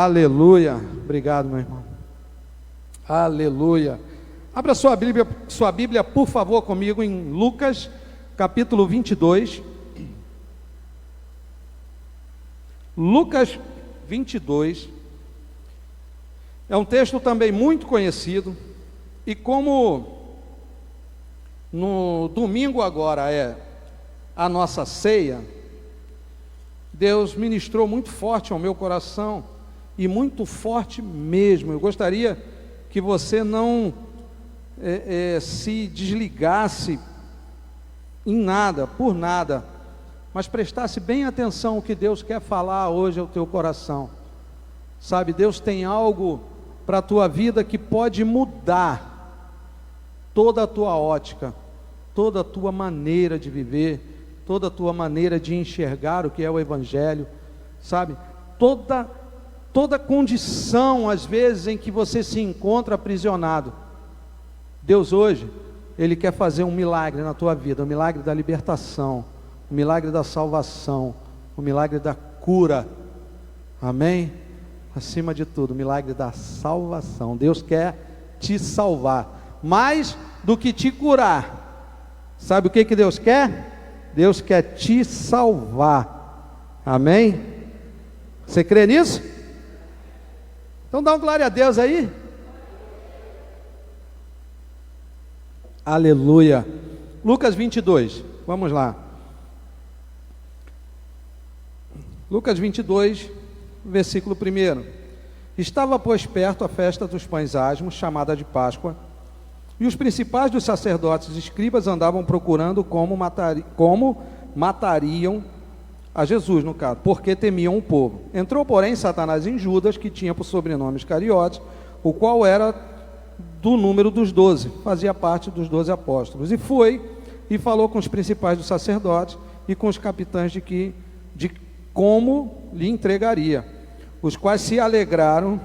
Aleluia. Obrigado, meu irmão. Aleluia. Abra sua Bíblia, por favor, comigo em Lucas, capítulo 22. Lucas 22. É um texto também muito conhecido. E como no domingo agora é a nossa ceia, Deus ministrou muito forte ao meu coração, e muito forte mesmo. Eu gostaria que você não se desligasse em nada, por nada, mas prestasse bem atenção ao que Deus quer falar hoje ao teu coração. Sabe, Deus tem algo para a tua vida que pode mudar toda a tua ótica, toda a tua maneira de viver, toda a tua maneira de enxergar o que é o Evangelho, sabe? Toda condição, às vezes, em que você se encontra aprisionado, Deus hoje, Ele quer fazer um milagre na tua vida, um milagre da libertação, um milagre da salvação, um milagre da cura, amém? Acima de tudo, o milagre da salvação. Deus quer te salvar, mais do que te curar. Sabe o que Deus quer? Deus quer te salvar, amém? Você crê nisso? Então dá um glória a Deus aí. Aleluia. Lucas 22, vamos lá. Lucas 22, versículo 1. Estava, pois, perto a festa dos pães asmos, chamada de Páscoa, e os principais dos sacerdotes e escribas andavam procurando como matariam a Jesus, no caso, porque temiam o povo. Entrou, porém, Satanás em Judas, que tinha por sobrenome Iscariotes, o qual era do número dos 12, fazia parte dos 12 apóstolos. E foi e falou com os principais dos sacerdotes e com os capitães de como lhe entregaria, os quais se alegraram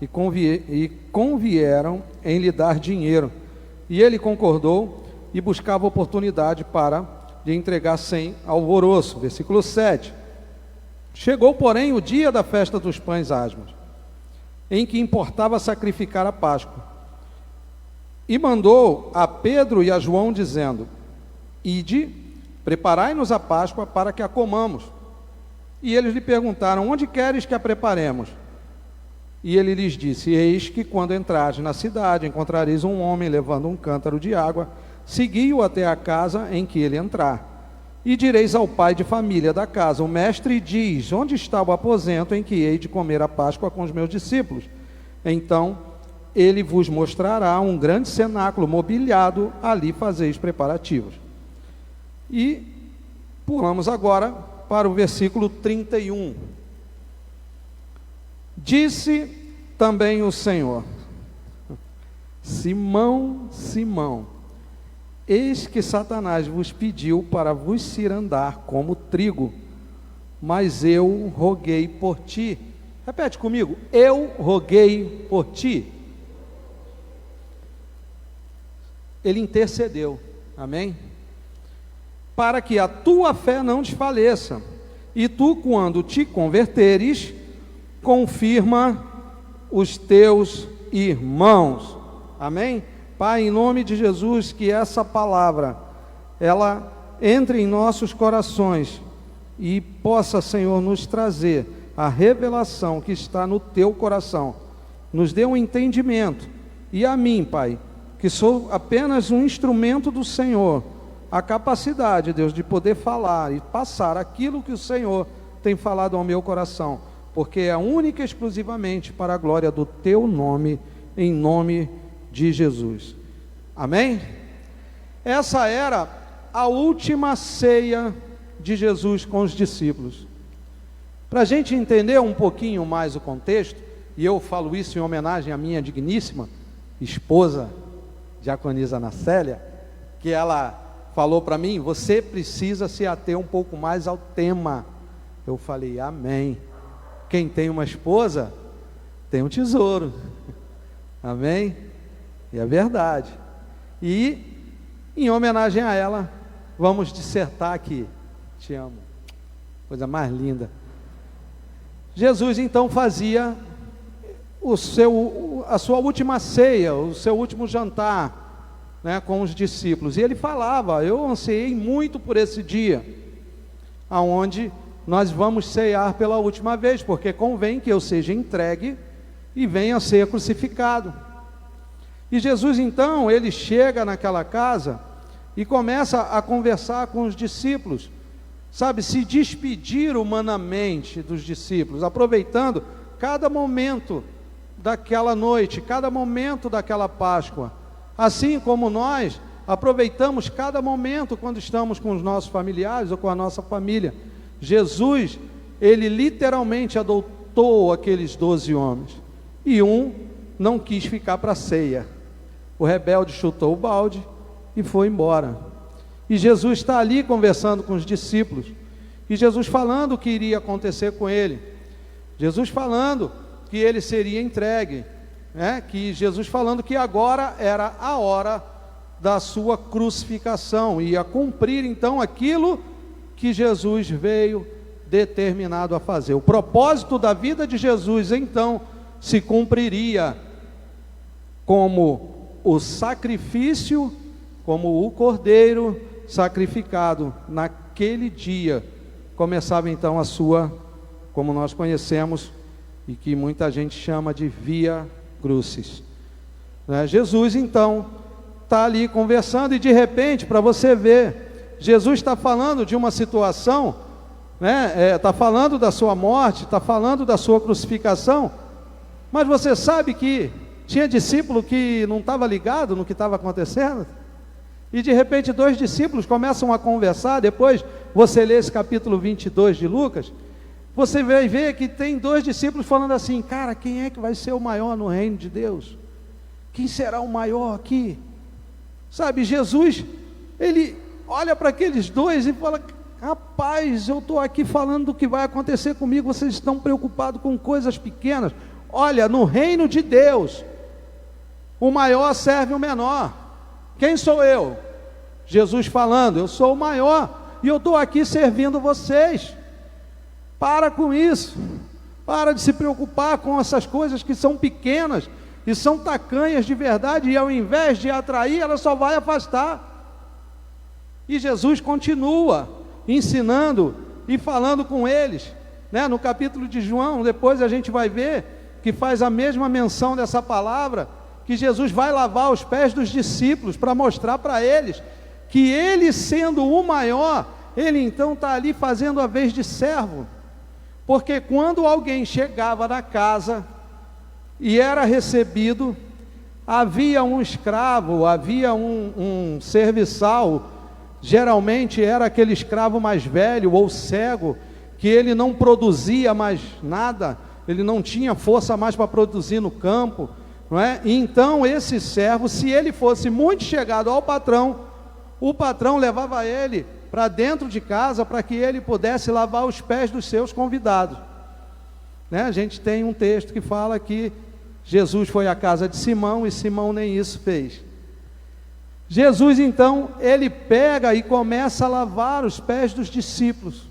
e convieram em lhe dar dinheiro. E ele concordou e buscava oportunidade para de entregar sem alvoroço. Versículo 7. Chegou, porém, o dia da festa dos pães asmos, em que importava sacrificar a Páscoa, e mandou a Pedro e a João, dizendo: Ide, preparai-nos a Páscoa para que a comamos. E eles lhe perguntaram: Onde queres que a preparemos? E ele lhes disse: Eis que quando entrares na cidade, encontrareis um homem levando um cântaro de água. Segui-o até a casa em que ele entrar, e direis ao pai de família da casa: o mestre diz: onde está o aposento em que hei de comer a Páscoa com os meus discípulos? Então ele vos mostrará um grande cenáculo mobiliado, ali fazeis preparativos. E pulamos agora para o versículo 31. Disse também o Senhor: Simão, Simão, eis que Satanás vos pediu para vos cirandar como trigo, mas eu roguei por ti. Repete comigo: eu roguei por ti. Ele intercedeu, amém? Para que a tua fé não desfaleça, e tu, quando te converteres, confirma os teus irmãos, amém? Pai, em nome de Jesus, que essa palavra, ela entre em nossos corações e possa, Senhor, nos trazer a revelação que está no teu coração. Nos dê um entendimento, e a mim, Pai, que sou apenas um instrumento do Senhor, a capacidade, Deus, de poder falar e passar aquilo que o Senhor tem falado ao meu coração, porque é única e exclusivamente para a glória do teu nome, em nome de Jesus, amém? Essa era a última ceia de Jesus com os discípulos. Para a gente entender um pouquinho mais o contexto, e eu falo isso em homenagem à minha digníssima esposa, diaconisa Ana Célia, que ela falou para mim: você precisa se ater um pouco mais ao tema. Eu falei: amém. Quem tem uma esposa tem um tesouro, amém? E é verdade. E em homenagem a ela, vamos dissertar aqui. Te amo, coisa mais linda. Jesus então fazia a sua última ceia, o seu último jantar, né, com os discípulos. E ele falava: eu ansiei muito por esse dia, aonde nós vamos cear pela última vez, porque convém que eu seja entregue e venha a ser crucificado. E Jesus então, ele chega naquela casa e começa a conversar com os discípulos, sabe, se despedir humanamente dos discípulos, aproveitando cada momento daquela noite, cada momento daquela Páscoa, assim como nós aproveitamos cada momento quando estamos com os nossos familiares ou com a nossa família. Jesus, ele literalmente adotou aqueles 12 homens, e um não quis ficar para a ceia. O rebelde chutou o balde e foi embora. E Jesus está ali conversando com os discípulos, e Jesus falando o que iria acontecer com ele, Jesus falando que ele seria entregue, né? Que Jesus falando que agora era a hora da sua crucificação, ia cumprir então aquilo que Jesus veio determinado a fazer. O propósito da vida de Jesus então se cumpriria como o sacrifício, como o cordeiro sacrificado naquele dia. Começava então a sua, como nós conhecemos e que muita gente chama de Via Crucis, né? Jesus então está ali conversando, e de repente, para você ver, Jesus está falando de uma situação, né? Está falando da sua morte, está falando da sua crucificação, mas você sabe que tinha discípulo que não estava ligado no que estava acontecendo, e de repente 2 discípulos começam a conversar. Depois você lê esse capítulo 22 de Lucas, você vai ver que tem 2 discípulos falando assim: cara, quem é que vai ser o maior no reino de Deus? Quem será o maior aqui? Sabe, Jesus, ele olha para aqueles 2 e fala: rapaz, eu estou aqui falando do que vai acontecer comigo, vocês estão preocupados com coisas pequenas. Olha, no reino de Deus, o maior serve o menor. Quem sou eu? Jesus falando: eu sou o maior, e eu estou aqui servindo vocês. Para com isso, para de se preocupar com essas coisas que são pequenas e são tacanhas de verdade, e ao invés de atrair, ela só vai afastar. E Jesus continua ensinando e falando com eles, né? No capítulo de João, depois a gente vai ver que faz a mesma menção dessa palavra, que Jesus vai lavar os pés dos discípulos para mostrar para eles que ele, sendo o maior, ele então está ali fazendo a vez de servo. Porque quando alguém chegava na casa e era recebido, havia um escravo, havia um serviçal, geralmente era aquele escravo mais velho ou cego, que ele não produzia mais nada, ele não tinha força mais para produzir no campo, não é? E então esse servo, se ele fosse muito chegado ao patrão, o patrão levava ele para dentro de casa, para que ele pudesse lavar os pés dos seus convidados, né? A gente tem um texto que fala que Jesus foi à casa de Simão, e Simão nem isso fez. Jesus então, ele pega e começa a lavar os pés dos discípulos,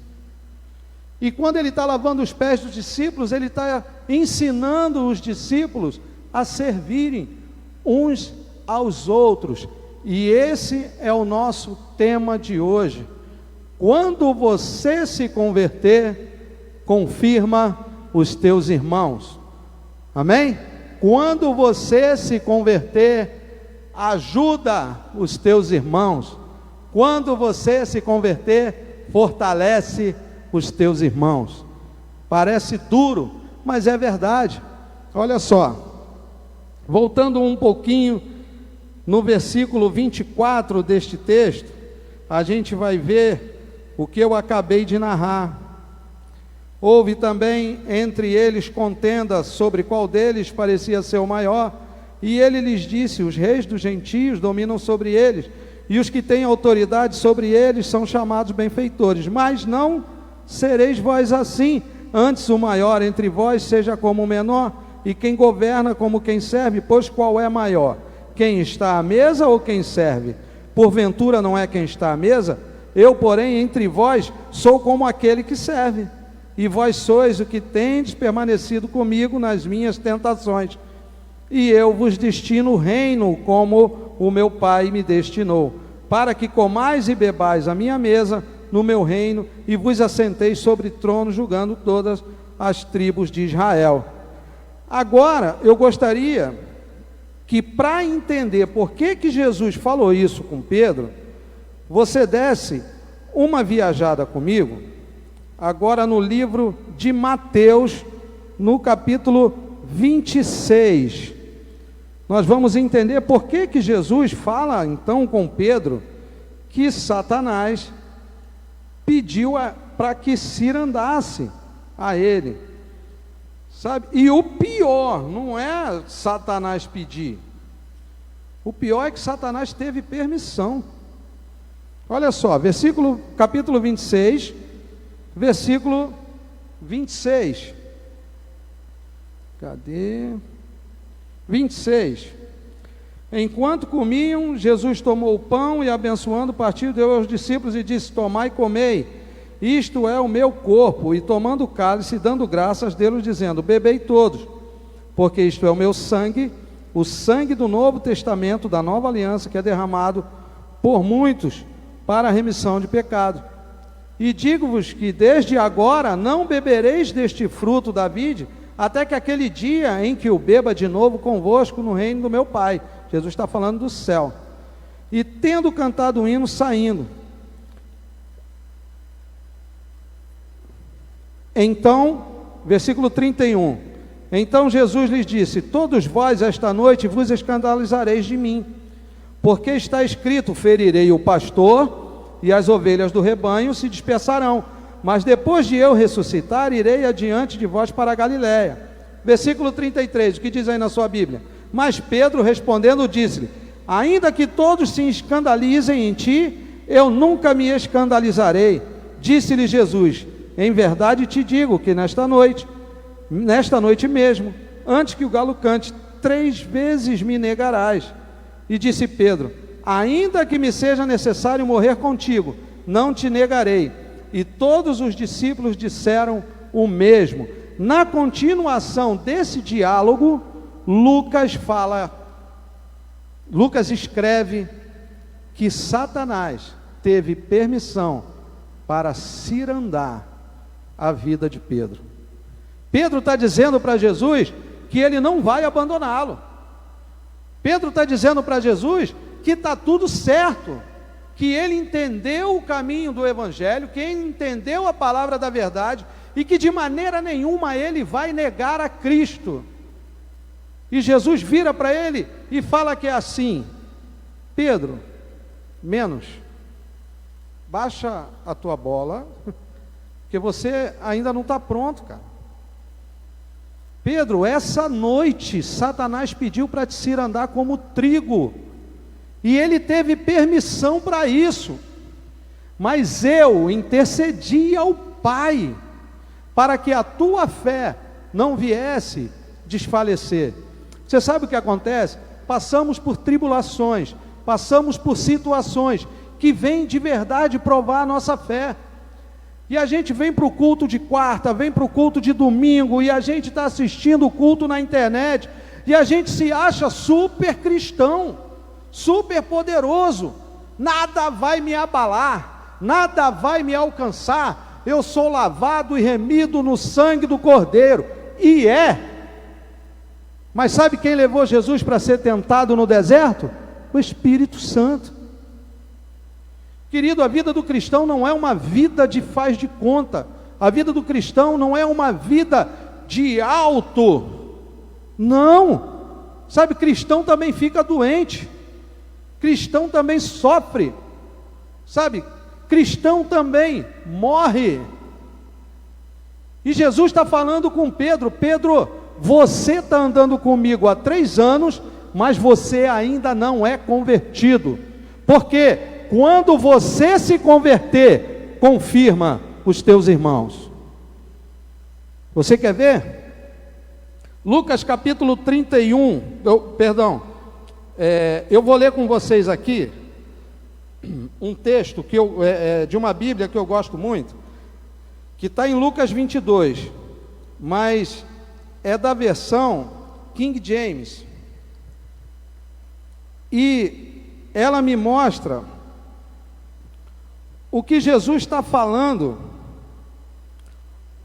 e quando ele está lavando os pés dos discípulos, ele está ensinando os discípulos a servirem uns aos outros. E esse é o nosso tema de hoje. Quando você se converter, confirma os teus irmãos. Amém? Quando você se converter, ajuda os teus irmãos. Quando você se converter, fortalece os teus irmãos. Parece duro, mas é verdade. Olha só, voltando um pouquinho no versículo 24 deste texto, a gente vai ver o que eu acabei de narrar. Houve também entre eles contenda sobre qual deles parecia ser o maior, e ele lhes disse: os reis dos gentios dominam sobre eles, e os que têm autoridade sobre eles são chamados benfeitores. Mas não sereis vós assim, antes o maior entre vós seja como o menor, e quem governa como quem serve. Pois qual é maior? Quem está à mesa ou quem serve? Porventura não é quem está à mesa? Eu, porém, entre vós, sou como aquele que serve. e vós sois o que tendes permanecido comigo nas minhas tentações, e eu vos destino o reino como o meu Pai me destinou, para que comais e bebais a minha mesa no meu reino, e vos assenteis sobre trono, julgando todas as tribos de Israel. Agora, eu gostaria que, para entender por que Jesus falou isso com Pedro, você desse uma viajada comigo, agora no livro de Mateus, no capítulo 26. Nós vamos entender por que Jesus fala então com Pedro que Satanás pediu para que Ciro andasse a ele, sabe? E o pior não é Satanás pedir, o pior é que Satanás teve permissão. Olha só, capítulo 26, versículo 26. Cadê? 26. Enquanto comiam, Jesus tomou o pão e, abençoando, partiu, deu aos discípulos e disse: tomai e comei, isto é o meu corpo. E tomando o cálice, dando graças, deu-lhes, dizendo: bebei todos, porque isto é o meu sangue, o sangue do Novo Testamento, da nova aliança, que é derramado por muitos para a remissão de pecado. E digo-vos que desde agora não bebereis deste fruto da vide, até que aquele dia em que o beba de novo convosco no reino do meu Pai. Jesus está falando do céu. E tendo cantado um hino, saindo. Então, versículo 31. Então Jesus lhes disse: todos vós esta noite vos escandalizareis de mim, porque está escrito: ferirei o pastor, e as ovelhas do rebanho se dispersarão. Mas depois de eu ressuscitar, irei adiante de vós para a Galiléia. Versículo 33, o que diz aí na sua Bíblia? Mas Pedro respondendo disse-lhe: ainda que todos se escandalizem em ti, eu nunca me escandalizarei. Disse-lhe Jesus: em verdade te digo que nesta noite mesmo, antes que o galo cante, 3 vezes me negarás. E disse Pedro: ainda que me seja necessário morrer contigo, não te negarei. E todos os discípulos disseram o mesmo. Na continuação desse diálogo, Lucas escreve que Satanás teve permissão para cirandar a vida de Pedro. Pedro está dizendo para Jesus que ele não vai abandoná-lo. Pedro está dizendo para Jesus que está tudo certo, que ele entendeu o caminho do Evangelho, que ele entendeu a palavra da verdade, e que de maneira nenhuma ele vai negar a Cristo. E Jesus vira para ele e fala que é assim: Pedro, menos, baixa a tua bola, porque você ainda não está pronto, cara. Pedro, essa noite Satanás pediu para te cirandar como trigo, e ele teve permissão para isso, mas eu intercedi ao Pai, para que a tua fé não viesse desfalecer. Você sabe o que acontece? Passamos por tribulações, passamos por situações que vêm de verdade provar a nossa fé, e a gente vem para o culto de quarta, vem para o culto de domingo, e a gente está assistindo o culto na internet, e a gente se acha super cristão, super poderoso, nada vai me abalar, nada vai me alcançar, eu sou lavado e remido no sangue do Cordeiro, e mas sabe quem levou Jesus para ser tentado no deserto? O Espírito Santo. Querido, a vida do cristão não é uma vida de faz de conta, a vida do cristão não é uma vida de alto, não, sabe, cristão também fica doente, cristão também sofre, sabe, cristão também morre. E Jesus está falando com Pedro: Pedro, você está andando comigo há 3 anos, mas você ainda não é convertido, porque quando você se converter, confirma os teus irmãos. Você quer ver? Lucas capítulo 31, eu vou ler com vocês aqui um texto de uma Bíblia que eu gosto muito, que está em Lucas 22, mas é da versão King James, e ela me mostra o que Jesus está falando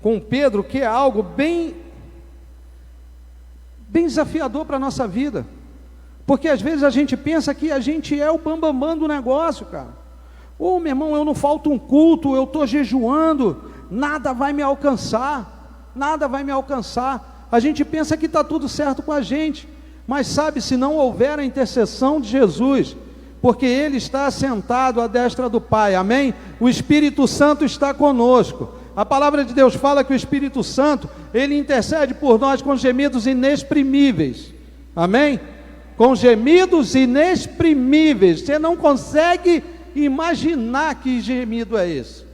com Pedro, que é algo bem desafiador para a nossa vida, porque às vezes a gente pensa que a gente é o bambambam do negócio, cara. Ô, meu irmão, eu não falto um culto, eu estou jejuando, nada vai me alcançar, nada vai me alcançar. A gente pensa que está tudo certo com a gente, mas sabe, se não houver a intercessão de Jesus, porque Ele está assentado à destra do Pai, amém? O Espírito Santo está conosco. A palavra de Deus fala que o Espírito Santo, Ele intercede por nós com gemidos inexprimíveis, amém? Com gemidos inexprimíveis. Você não consegue imaginar que gemido é esse.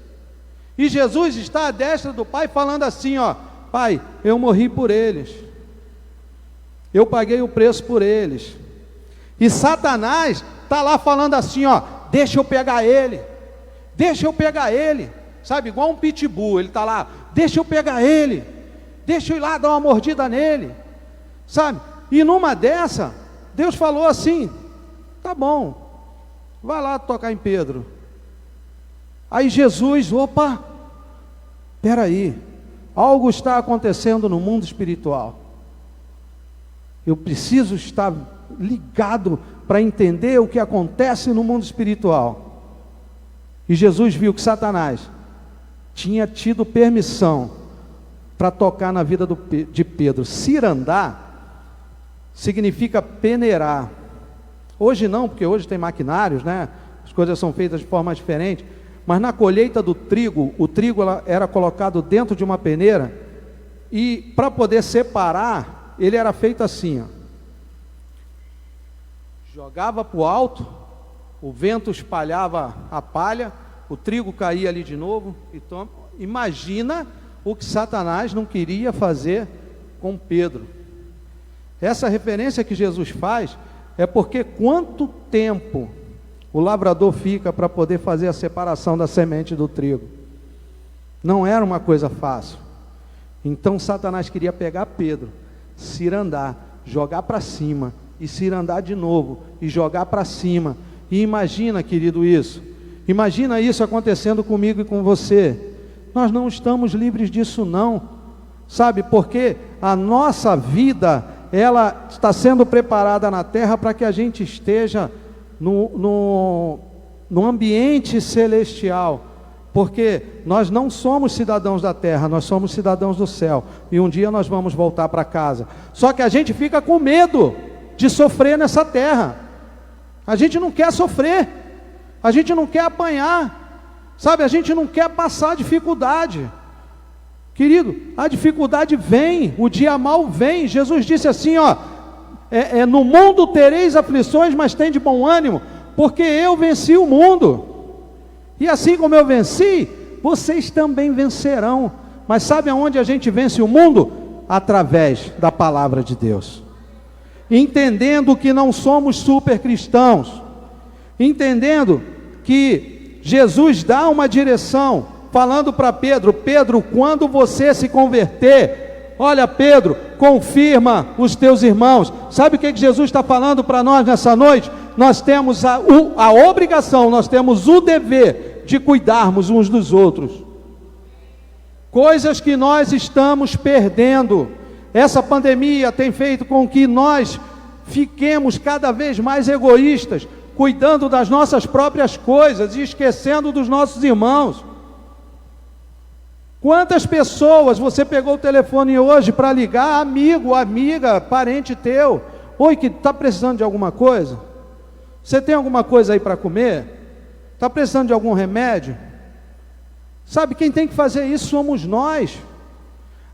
E Jesus está à destra do Pai falando assim, ó: Pai, eu morri por eles, eu paguei o preço por eles. E Satanás está lá falando assim, ó: deixa eu pegar ele, deixa eu pegar ele. Sabe, igual um pitbull, ele está lá: deixa eu pegar ele, deixa eu ir lá dar uma mordida nele, sabe? E numa dessa, Deus falou assim: tá bom, vai lá tocar em Pedro. Aí Jesus, opa, peraí, algo está acontecendo no mundo espiritual, eu preciso estar ligado para entender o que acontece no mundo espiritual. E Jesus viu que Satanás tinha tido permissão para tocar na vida de Pedro. Cirandar significa peneirar. Hoje não, porque hoje tem maquinários, né? As coisas são feitas de forma diferente. Mas na colheita do trigo, o trigo era colocado dentro de uma peneira, e para poder separar, ele era feito assim, ó. Jogava para o alto, o vento espalhava a palha, o trigo caía ali de novo. Então, imagina o que Satanás não queria fazer com Pedro. Essa referência que Jesus faz é porque quanto tempo o lavrador fica para poder fazer a separação da semente do trigo? Não era uma coisa fácil. Então Satanás queria pegar Pedro, cirandar, jogar para cima, e cirandar de novo, e jogar para cima. E imagina, querido, isso. Imagina isso acontecendo comigo e com você. Nós não estamos livres disso não, sabe, porque a nossa vida, ela está sendo preparada na terra para que a gente esteja no ambiente celestial, porque nós não somos cidadãos da terra, nós somos cidadãos do céu, e um dia nós vamos voltar para casa. Só que a gente fica com medo de sofrer nessa terra. A gente não quer sofrer, a gente não quer apanhar, sabe, a gente não quer passar dificuldade. Querido, a dificuldade vem, o dia mau vem. Jesus disse assim, ó: no mundo tereis aflições, mas tem de bom ânimo, porque eu venci o mundo. E assim como eu venci, vocês também vencerão. Mas sabe aonde a gente vence o mundo? Através da palavra de Deus. Entendendo que não somos super cristãos, entendendo que Jesus dá uma direção, falando para Pedro: Pedro, quando você se converter, olha, Pedro, confirma os teus irmãos. Sabe o que Jesus está falando para nós nessa noite? Nós temos a obrigação, nós temos o dever de cuidarmos uns dos outros. Coisas que nós estamos perdendo. Essa pandemia tem feito com que nós fiquemos cada vez mais egoístas, cuidando das nossas próprias coisas e esquecendo dos nossos irmãos. Quantas pessoas você pegou o telefone hoje para ligar, amigo, amiga, parente teu: oi, que está precisando de alguma coisa? Você tem alguma coisa aí para comer? Está precisando de algum remédio? Sabe, quem tem que fazer isso somos nós.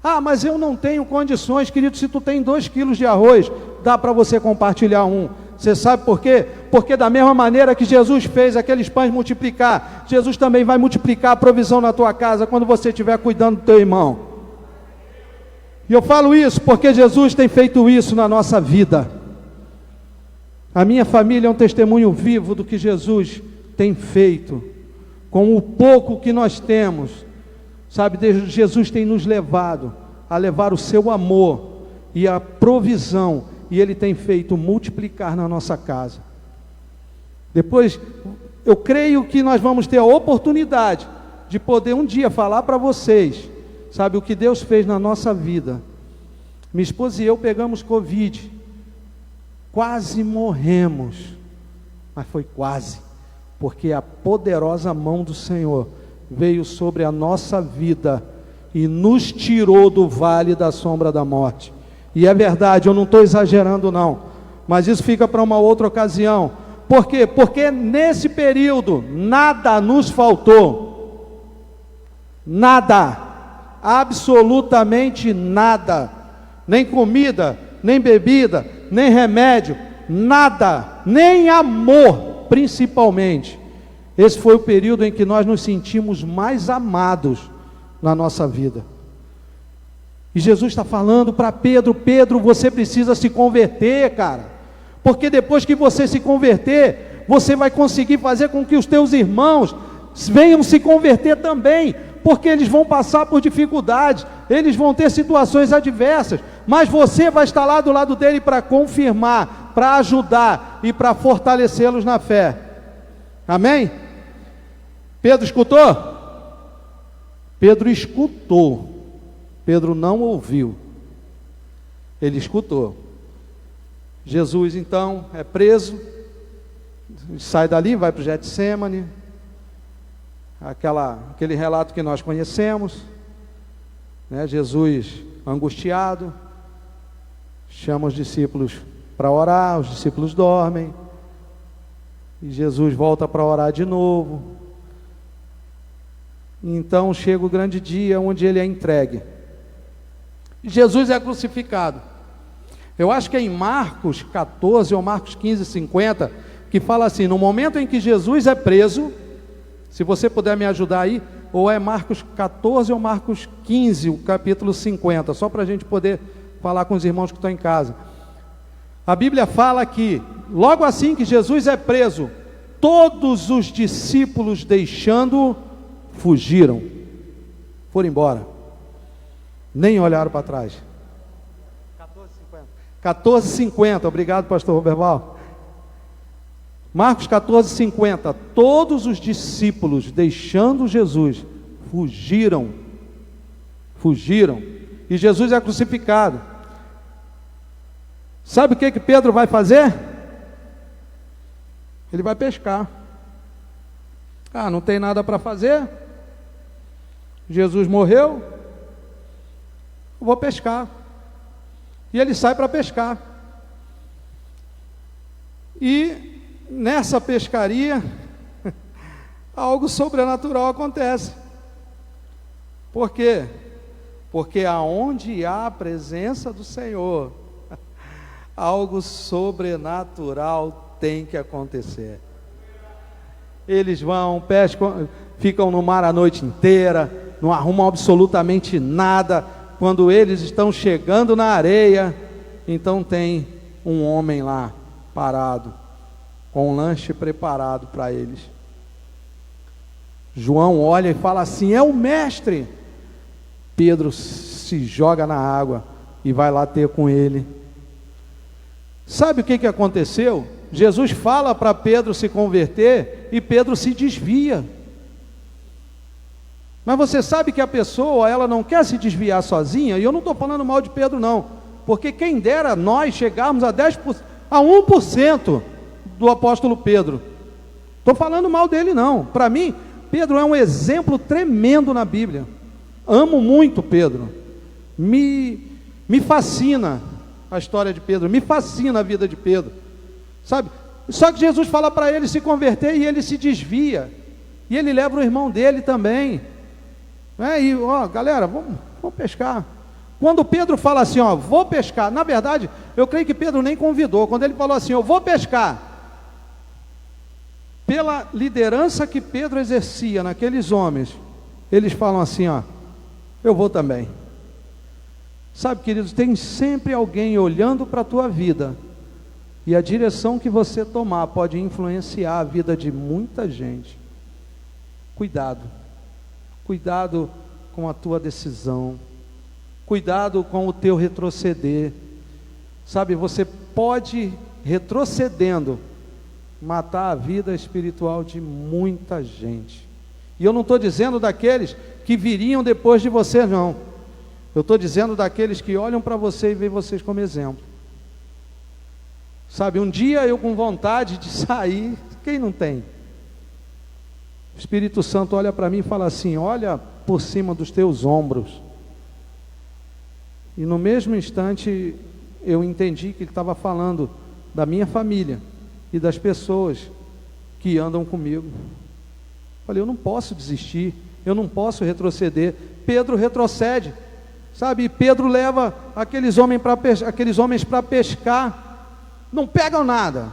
Ah, mas eu não tenho condições. Querido, se tu tem 2 quilos de arroz, dá para você compartilhar um. Você sabe por quê? Porque da mesma maneira que Jesus fez aqueles pães multiplicar, Jesus também vai multiplicar a provisão na tua casa quando você estiver cuidando do teu irmão. E eu falo isso porque Jesus tem feito isso na nossa vida. A minha família é um testemunho vivo do que Jesus tem feito com o pouco que nós temos. Sabe, Jesus tem nos levado a levar o seu amor e a provisão, e Ele tem feito multiplicar na nossa casa. Depois, eu creio que nós vamos ter a oportunidade de poder um dia falar para vocês, sabe, o que Deus fez na nossa vida. Minha esposa e eu pegamos Covid, quase morremos, mas foi quase, porque a poderosa mão do Senhor veio sobre a nossa vida e nos tirou do vale da sombra da morte. E é verdade, eu não estou exagerando não, mas isso fica para uma outra ocasião. Por quê? Porque nesse período nada nos faltou, nada, absolutamente nada, nem comida, nem bebida, nem remédio, nada, nem amor, principalmente. Esse foi o período em que nós nos sentimos mais amados na nossa vida. E Jesus está falando para Pedro: Pedro, você precisa se converter, cara, porque depois que você se converter, você vai conseguir fazer com que os teus irmãos venham se converter também, porque eles vão passar por dificuldades, eles vão ter situações adversas, mas você vai estar lá do lado dele para confirmar, para ajudar e para fortalecê-los na fé. Amém? Pedro escutou? Pedro escutou. Pedro não ouviu. Ele escutou. Jesus então é preso, sai dali, vai para o Getsêmani, aquele relato que nós conhecemos, né? Jesus angustiado, chama os discípulos para orar, os discípulos dormem, e Jesus volta para orar de novo. Então chega o grande dia onde ele é entregue. Jesus é crucificado. Eu acho que é em Marcos 14 ou Marcos 15, 50, que fala assim: no momento em que Jesus é preso, se você puder me ajudar aí, ou é Marcos 14 ou Marcos 15, o capítulo 50, só para a gente poder falar com os irmãos que estão em casa. A Bíblia fala que, logo assim que Jesus é preso, todos os discípulos deixando-o, fugiram, foram embora, nem olharam para trás. 14:50, obrigado, pastor Roberval. Marcos 14:50, todos os discípulos deixando Jesus, fugiram, e Jesus é crucificado. Sabe o que Pedro vai fazer? Ele vai pescar. Não tem nada para fazer, Jesus morreu, vou pescar. E ele sai para pescar. E nessa pescaria, algo sobrenatural acontece. Por quê? Porque aonde há a presença do Senhor, algo sobrenatural tem que acontecer. Eles vão, pescam, ficam no mar a noite inteira, não arrumam absolutamente nada. Quando eles estão chegando na areia, então tem um homem lá, parado, com um lanche preparado para eles. João olha e fala assim: é o mestre. Pedro se joga na água e vai lá ter com ele. Sabe o que aconteceu? Jesus fala para Pedro se converter e Pedro se desvia. Mas você sabe que a pessoa, ela não quer se desviar sozinha, e eu não estou falando mal de Pedro não, porque quem dera nós chegarmos a 10%, a 1% do apóstolo Pedro. Estou falando mal dele não. Para mim, Pedro é um exemplo tremendo na Bíblia. Amo muito Pedro. Me fascina a história de Pedro, me fascina a vida de Pedro, sabe? Só que Jesus fala para ele se converter e ele se desvia, e ele leva o irmão dele também. E galera, vamos pescar. Quando Pedro fala assim, vou pescar, na verdade, eu creio que Pedro nem convidou. Quando ele falou assim, eu vou pescar, pela liderança que Pedro exercia naqueles homens, eles falam assim, eu vou também. Sabe, queridos, tem sempre alguém olhando para a tua vida, e a direção que você tomar pode influenciar a vida de muita gente. Cuidado com a tua decisão, cuidado com o teu retroceder. Sabe, você pode, retrocedendo, matar a vida espiritual de muita gente. E eu não estou dizendo daqueles que viriam depois de você, não. Eu estou dizendo daqueles que olham para você e veem vocês como exemplo. Sabe, um dia eu com vontade de sair, quem não tem? O Espírito Santo olha para mim e fala assim: olha por cima dos teus ombros. E no mesmo instante eu entendi que ele estava falando da minha família e das pessoas que andam comigo. Falei, eu não posso desistir, eu não posso retroceder. Pedro retrocede, sabe? Pedro leva aqueles homens para pescar, não pegam nada,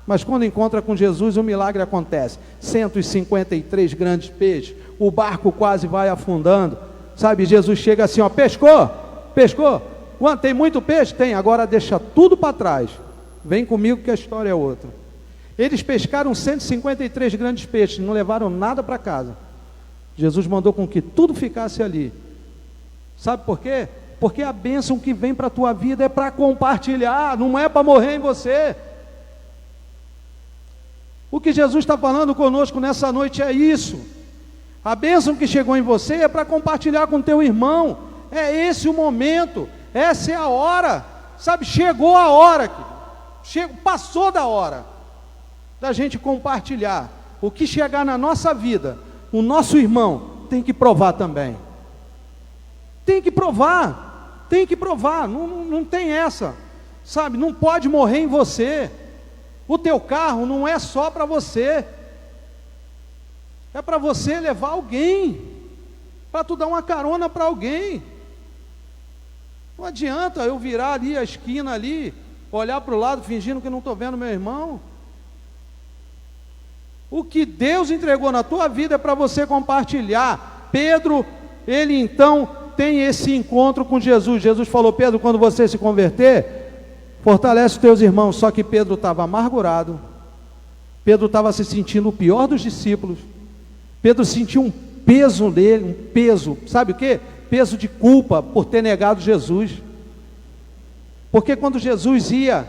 mas quando encontra com Jesus, o milagre acontece. 153 grandes peixes, o barco quase vai afundando, sabe? Jesus chega assim, ó, pescou? Quanto, tem muito peixe? Tem, agora deixa tudo para trás, vem comigo que a história é outra. Eles pescaram 153 grandes peixes, não levaram nada para casa. Jesus mandou com que tudo ficasse ali. Sabe por quê? Porque a bênção que vem para a tua vida é para compartilhar, não é para morrer em você. O que Jesus está falando conosco nessa noite é isso. A bênção que chegou em você é para compartilhar com teu irmão. É esse o momento, essa é a hora, sabe? Chegou a hora, passou da hora da gente compartilhar. O que chegar na nossa vida, o nosso irmão tem que provar também. Tem que provar, não tem essa, sabe? Não pode morrer em você. O teu carro não é só para você, é para você levar alguém, para tu dar uma carona para alguém. Não adianta eu virar ali a esquina ali, olhar para o lado fingindo que não estou vendo meu irmão. O que Deus entregou na tua vida é para você compartilhar. Pedro, ele então tem esse encontro com Jesus. Jesus falou: Pedro, quando você se converter, fortalece os teus irmãos. Só que Pedro estava amargurado, Pedro estava se sentindo o pior dos discípulos. Pedro sentiu um peso nele, um peso, sabe o que? Peso de culpa por ter negado Jesus. Porque quando Jesus ia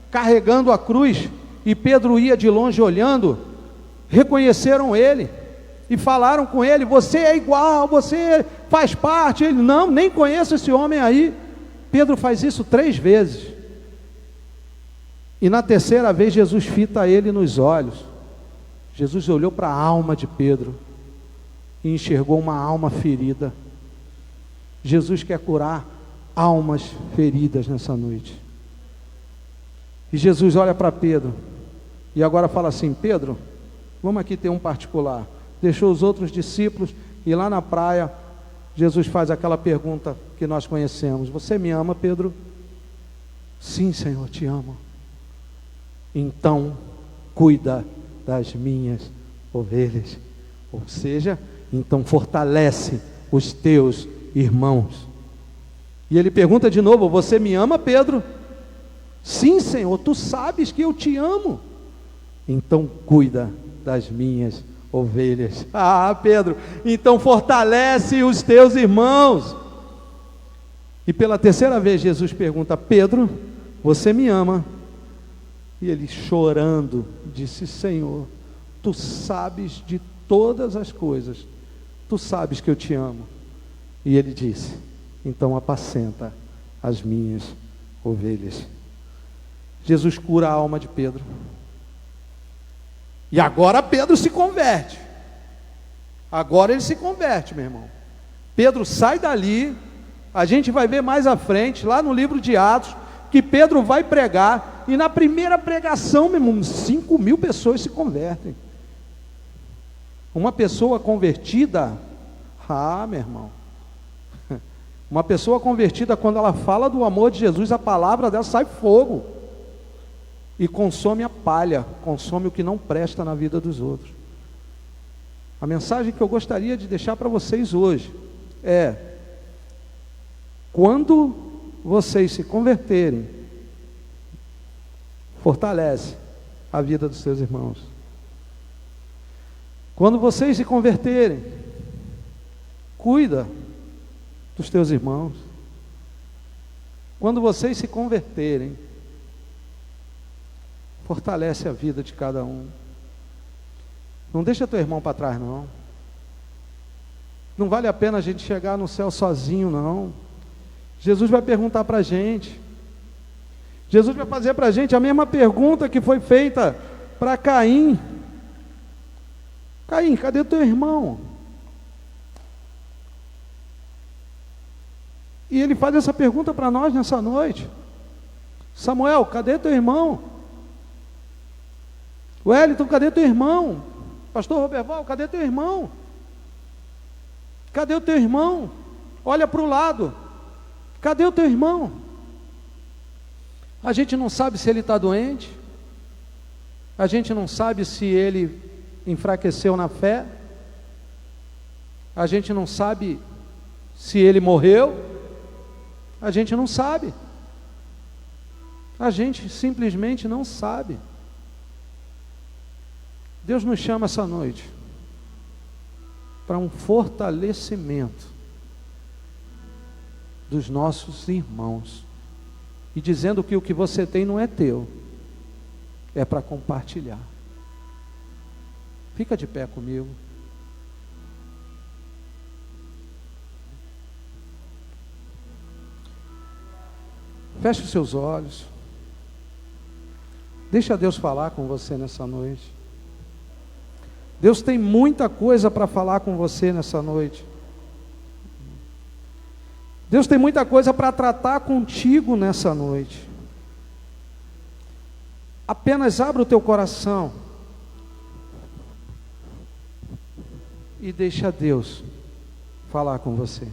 carregando a cruz e Pedro ia de longe olhando, reconheceram ele e falaram com ele: você é igual, você faz parte. Ele: não, nem conheço esse homem aí. Pedro faz isso 3 vezes, e na terceira vez Jesus fita ele nos olhos. Jesus olhou para a alma de Pedro e enxergou uma alma ferida. Jesus quer curar almas feridas nessa noite. E Jesus olha para Pedro e agora fala assim: Pedro, vamos aqui ter um particular. Deixou os outros discípulos e lá na praia Jesus faz aquela pergunta que nós conhecemos: você me ama, Pedro? Sim, Senhor, te amo. Então cuida das minhas ovelhas. Ou seja, então fortalece os teus irmãos. E ele pergunta de novo: você me ama, Pedro? Sim, Senhor, tu sabes que eu te amo. Então cuida das minhas ovelhas. Ah, Pedro, então fortalece os teus irmãos. E pela terceira vez Jesus pergunta: Pedro, você me ama? E ele, chorando, disse: Senhor, tu sabes de todas as coisas, tu sabes que eu te amo. E ele disse: então apacenta as minhas ovelhas. Jesus cura a alma de Pedro. E agora Pedro se converte. Agora ele se converte, meu irmão. Pedro sai dali. A gente vai ver mais à frente, lá no livro de Atos, que Pedro vai pregar. E na primeira pregação, meu irmão, 5.000 pessoas se convertem. Uma pessoa convertida, meu irmão, uma pessoa convertida, quando ela fala do amor de Jesus, a palavra dela sai fogo e consome a palha, consome o que não presta na vida dos outros. A mensagem que eu gostaria de deixar para vocês hoje é: quando vocês se converterem, fortalece a vida dos seus irmãos. Quando vocês se converterem, cuida dos teus irmãos. Quando vocês se converterem, fortalece a vida de cada um. Não deixa teu irmão para trás, não. Não vale a pena a gente chegar no céu sozinho, não. Jesus vai perguntar para a gente. Jesus vai fazer para a gente a mesma pergunta que foi feita para Caim. Caim, cadê o teu irmão? E ele faz essa pergunta para nós nessa noite. Samuel, cadê teu irmão? Wellington, cadê teu irmão? Pastor Roberval, cadê teu irmão? Cadê o teu irmão? Olha para o lado. Cadê o teu irmão? A gente não sabe se ele está doente. A gente não sabe se ele enfraqueceu na fé. A gente não sabe se ele morreu. A gente não sabe. A gente simplesmente não sabe. Deus nos chama essa noite para um fortalecimento dos nossos irmãos, e dizendo que o que você tem não é teu, é para compartilhar. Fica de pé comigo. Feche os seus olhos. Deixa Deus falar com você nessa noite. Deus tem muita coisa para falar com você nessa noite. Deus tem muita coisa para tratar contigo nessa noite. Apenas abra o teu coração e deixa Deus falar com você.